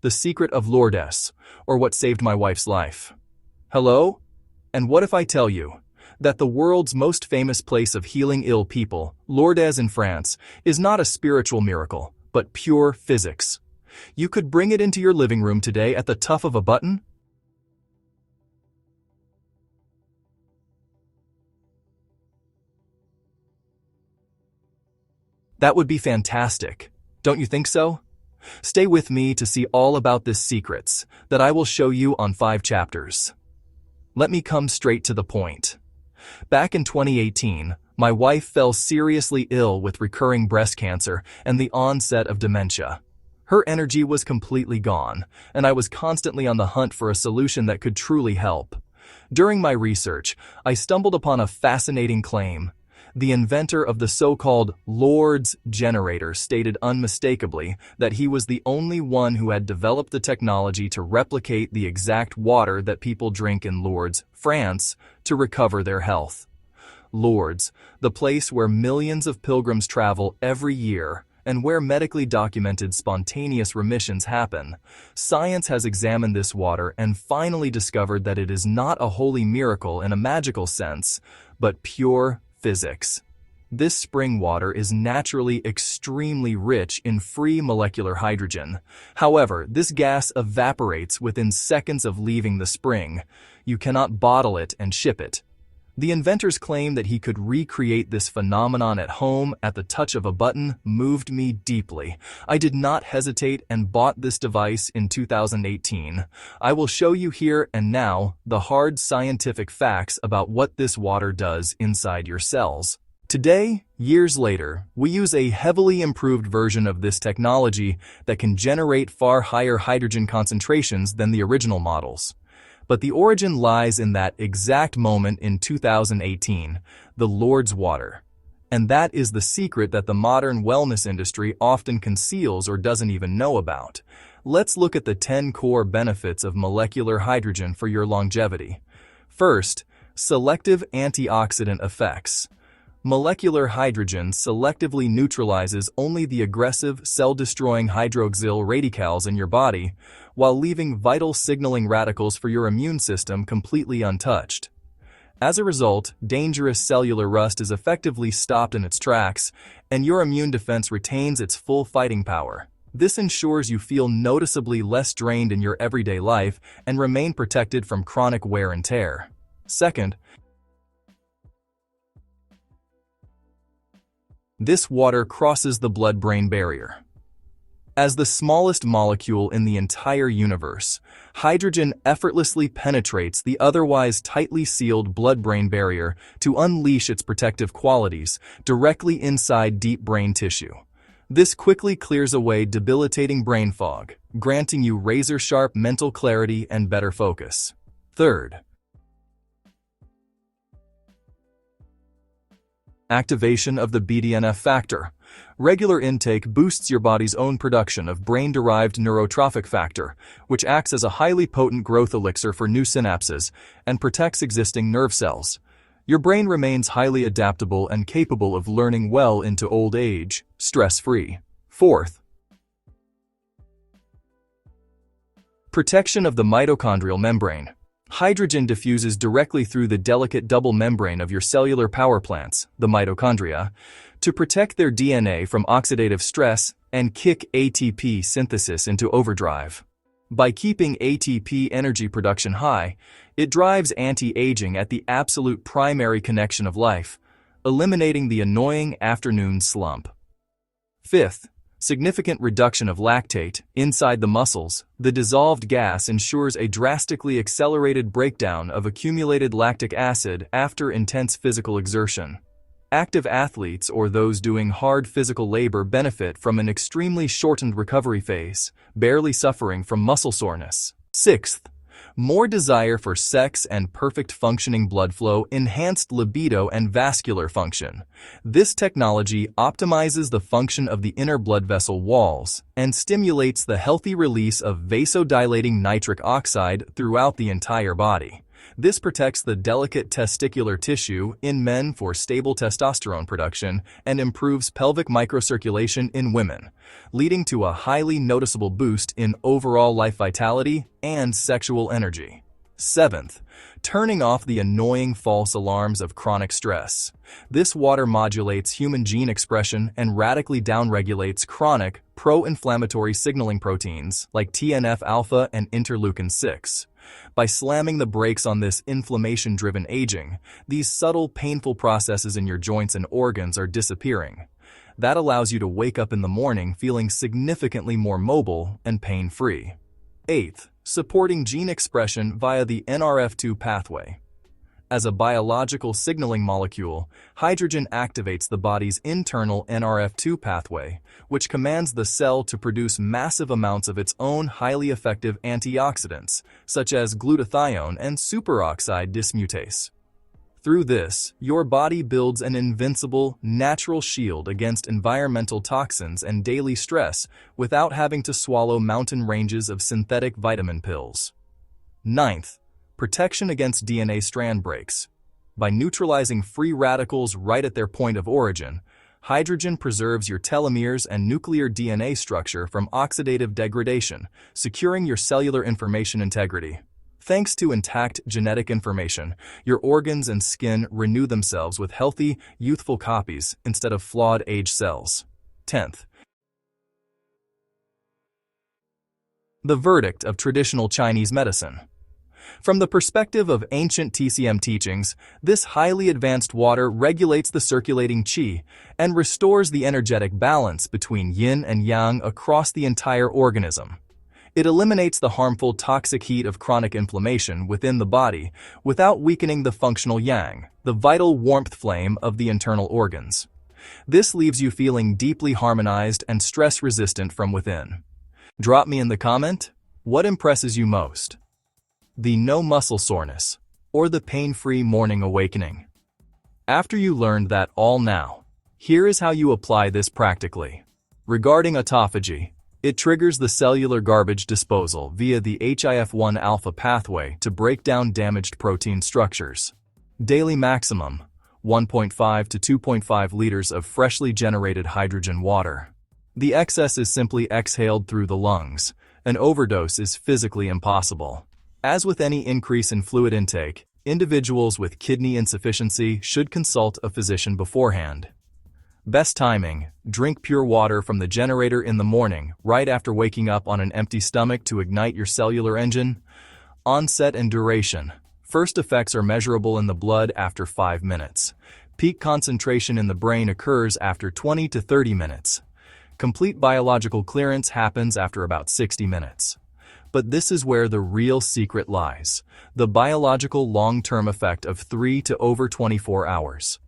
The Secret of Lourdes, or What Saved My Wife's Life. Hello? And what if I tell you that the world's most famous place of healing ill people, Lourdes in France, is not a spiritual miracle, but pure physics? You could bring it into your living room today at the touch of a button? That would be fantastic. Don't you think so? Stay with me to see all about this secrets that I will show you on 5 chapters. Let me come straight to the point. Back in 2018, my wife fell seriously ill with recurring breast cancer and the onset of dementia. Her energy was completely gone, and I was constantly on the hunt for a solution that could truly help. During my research, I stumbled upon a fascinating claim. The inventor of the so-called Lourdes generator stated unmistakably that he was the only one who had developed the technology to replicate the exact water that people drink in Lourdes, France, to recover their health. Lourdes, the place where millions of pilgrims travel every year, and where medically documented spontaneous remissions happen, science has examined this water and finally discovered that it is not a holy miracle in a magical sense, but pure physics. This spring water is naturally extremely rich in free molecular hydrogen. However, this gas evaporates within seconds of leaving the spring. You cannot bottle it and ship it. The inventor's claim that he could recreate this phenomenon at home at the touch of a button moved me deeply. I did not hesitate and bought this device in 2018. I will show you here and now the hard scientific facts about what this water does inside your cells. Today, years later, we use a heavily improved version of this technology that can generate far higher hydrogen concentrations than the original models. But the origin lies in that exact moment in 2018, the Lourdes water. And that is the secret that the modern wellness industry often conceals or doesn't even know about. Let's look at the 10 core benefits of molecular hydrogen for your longevity. First, selective antioxidant effects. Molecular hydrogen selectively neutralizes only the aggressive, cell-destroying hydroxyl radicals in your body, while leaving vital signaling radicals for your immune system completely untouched. As a result, dangerous cellular rust is effectively stopped in its tracks, and your immune defense retains its full fighting power. This ensures you feel noticeably less drained in your everyday life and remain protected from chronic wear and tear. Second, this water crosses the blood-brain barrier. As the smallest molecule in the entire universe, hydrogen effortlessly penetrates the otherwise tightly sealed blood-brain barrier to unleash its protective qualities directly inside deep brain tissue. This quickly clears away debilitating brain fog, granting you razor-sharp mental clarity and better focus. Third, activation of the BDNF factor. Regular intake boosts your body's own production of brain-derived neurotrophic factor, which acts as a highly potent growth elixir for new synapses and protects existing nerve cells. Your brain remains highly adaptable and capable of learning well into old age, stress-free. Fourth, protection of the mitochondrial membrane. Hydrogen diffuses directly through the delicate double membrane of your cellular power plants, the mitochondria, to protect their DNA from oxidative stress and kick ATP synthesis into overdrive. By keeping ATP energy production high, it drives anti-aging at the absolute primary connection of life, eliminating the annoying afternoon slump. Fifth, significant reduction of lactate inside the muscles. The dissolved gas ensures a drastically accelerated breakdown of accumulated lactic acid after intense physical exertion. Active athletes or those doing hard physical labor benefit from an extremely shortened recovery phase, barely suffering from muscle soreness. Sixth, more desire for sex and perfect functioning blood flow, enhanced libido and vascular function. This technology optimizes the function of the inner blood vessel walls and stimulates the healthy release of vasodilating nitric oxide throughout the entire body. This protects the delicate testicular tissue in men for stable testosterone production and improves pelvic microcirculation in women, leading to a highly noticeable boost in overall life vitality and sexual energy. 7th, turning off the annoying false alarms of chronic stress. This water modulates human gene expression and radically downregulates chronic pro-inflammatory signaling proteins like TNF-alpha and interleukin-6. By slamming the brakes on this inflammation-driven aging, these subtle, painful processes in your joints and organs are disappearing. That allows you to wake up in the morning feeling significantly more mobile and pain-free. 8th, supporting gene expression via the NRF2 pathway. As a biological signaling molecule, hydrogen activates the body's internal NRF2 pathway, which commands the cell to produce massive amounts of its own highly effective antioxidants, such as glutathione and superoxide dismutase. Through this, your body builds an invincible, natural shield against environmental toxins and daily stress without having to swallow mountain ranges of synthetic vitamin pills. 9th, protection against DNA strand breaks. By neutralizing free radicals right at their point of origin, hydrogen preserves your telomeres and nuclear DNA structure from oxidative degradation, securing your cellular information integrity. Thanks to intact genetic information, your organs and skin renew themselves with healthy, youthful copies instead of flawed aged cells. 10th, the verdict of traditional Chinese medicine. From the perspective of ancient TCM teachings, this highly advanced water regulates the circulating qi and restores the energetic balance between yin and yang across the entire organism. It eliminates the harmful toxic heat of chronic inflammation within the body without weakening the functional yang, the vital warmth flame of the internal organs. This leaves you feeling deeply harmonized and stress-resistant from within. Drop me in the comment, what impresses you most? The no muscle soreness, or the pain-free morning awakening? After you learned that all now, here is how you apply this practically. Regarding autophagy, it triggers the cellular garbage disposal via the HIF-1 alpha pathway to break down damaged protein structures. Daily maximum, 1.5 to 2.5 liters of freshly generated hydrogen water. The excess is simply exhaled through the lungs. An overdose is physically impossible. As with any increase in fluid intake, individuals with kidney insufficiency should consult a physician beforehand. Best timing, drink pure water from the generator in the morning, right after waking up on an empty stomach to ignite your cellular engine. Onset and duration. First effects are measurable in the blood after 5 minutes. Peak concentration in the brain occurs after 20 to 30 minutes. Complete biological clearance happens after about 60 minutes. But this is where the real secret lies, the biological long-term effect of 3 to over 24 hours.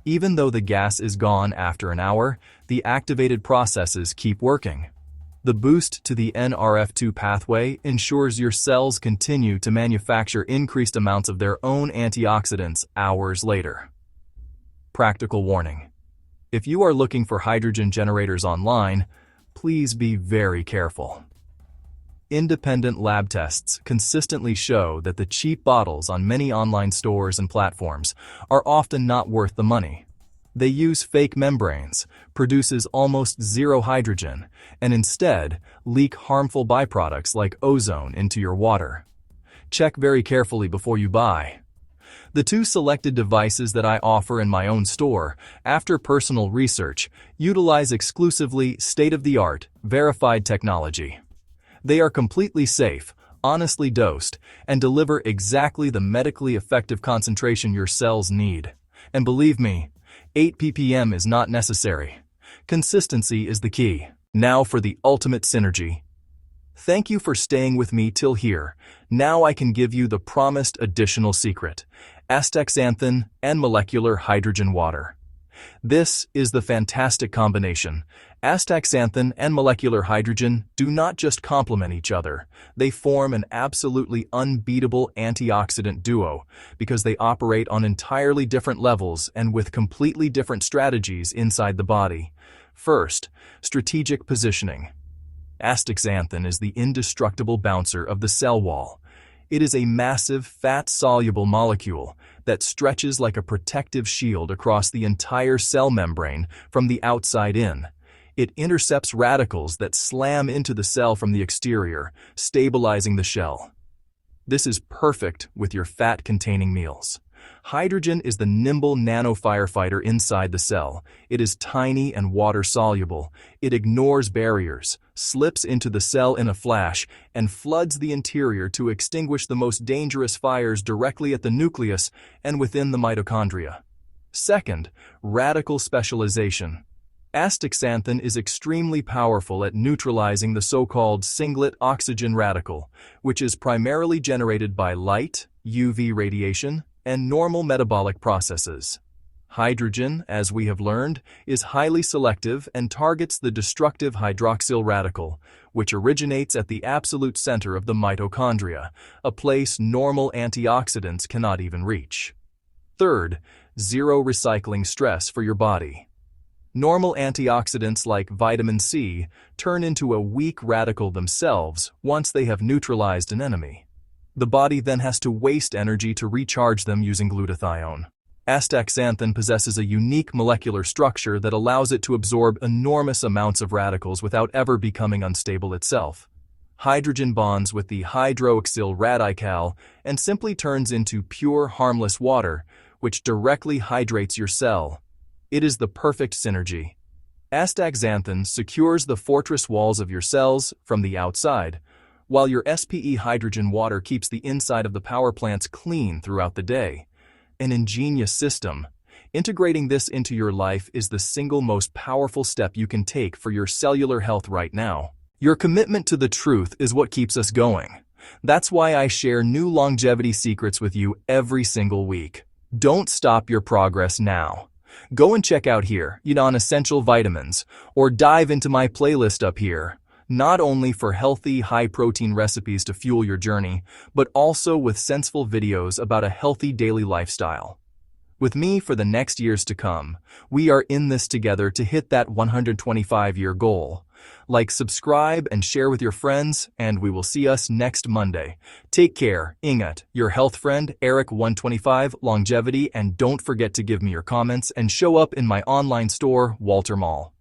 Even though the gas is gone after an hour, the activated processes keep working. The boost to the NRF2 pathway ensures your cells continue to manufacture increased amounts of their own antioxidants hours later. Practical warning. If you are looking for hydrogen generators online, please be very careful. Independent lab tests consistently show that the cheap bottles on many online stores and platforms are often not worth the money. They use fake membranes, produces almost zero hydrogen, and instead leak harmful byproducts like ozone into your water. Check very carefully before you buy. The 2 selected devices that I offer in my own store, after personal research, utilize exclusively state-of-the-art, verified technology. They are completely safe, honestly dosed, and deliver exactly the medically effective concentration your cells need. And believe me, 8 ppm is not necessary. Consistency is the key. Now for the ultimate synergy. Thank you for staying with me till here. Now I can give you the promised additional secret: astaxanthin and molecular hydrogen water. This is the fantastic combination. Astaxanthin and molecular hydrogen do not just complement each other, they form an absolutely unbeatable antioxidant duo because they operate on entirely different levels and with completely different strategies inside the body. First, strategic positioning. Astaxanthin is the indestructible bouncer of the cell wall. It is a massive, fat-soluble molecule that stretches like a protective shield across the entire cell membrane from the outside in. It intercepts radicals that slam into the cell from the exterior, stabilizing the shell. This is perfect with your fat-containing meals. Hydrogen is the nimble nano-firefighter inside the cell. It is tiny and water-soluble. It ignores barriers, slips into the cell in a flash, and floods the interior to extinguish the most dangerous fires directly at the nucleus and within the mitochondria. Second, radical specialization. Astaxanthin is extremely powerful at neutralizing the so-called singlet oxygen radical, which is primarily generated by light, UV radiation, and normal metabolic processes. Hydrogen, as we have learned, is highly selective and targets the destructive hydroxyl radical, which originates at the absolute center of the mitochondria, a place normal antioxidants cannot even reach. Third, zero recycling stress for your body. Normal antioxidants like vitamin C turn into a weak radical themselves once they have neutralized an enemy. The body then has to waste energy to recharge them using glutathione. Astaxanthin possesses a unique molecular structure that allows it to absorb enormous amounts of radicals without ever becoming unstable itself. Hydrogen bonds with the hydroxyl radical and simply turns into pure, harmless water, which directly hydrates your cell. It is the perfect synergy. Astaxanthin secures the fortress walls of your cells from the outside, while your SPE hydrogen water keeps the inside of the power plants clean throughout the day. An ingenious system. Integrating this into your life is the single most powerful step you can take for your cellular health right now. Your commitment to the truth is what keeps us going. That's why I share new longevity secrets with you every single week. Don't stop your progress now. Go and check out here, on essential vitamins, or dive into my playlist up here, not only for healthy, high-protein recipes to fuel your journey, but also with senseful videos about a healthy daily lifestyle. With me for the next years to come, we are in this together to hit that 125-year goal. Like, subscribe, and share with your friends, and we will see us next Monday. Take care. Ingat, your health friend, Eric125 Longevity, and don't forget to give me your comments and show up in my online store, Walter Mall.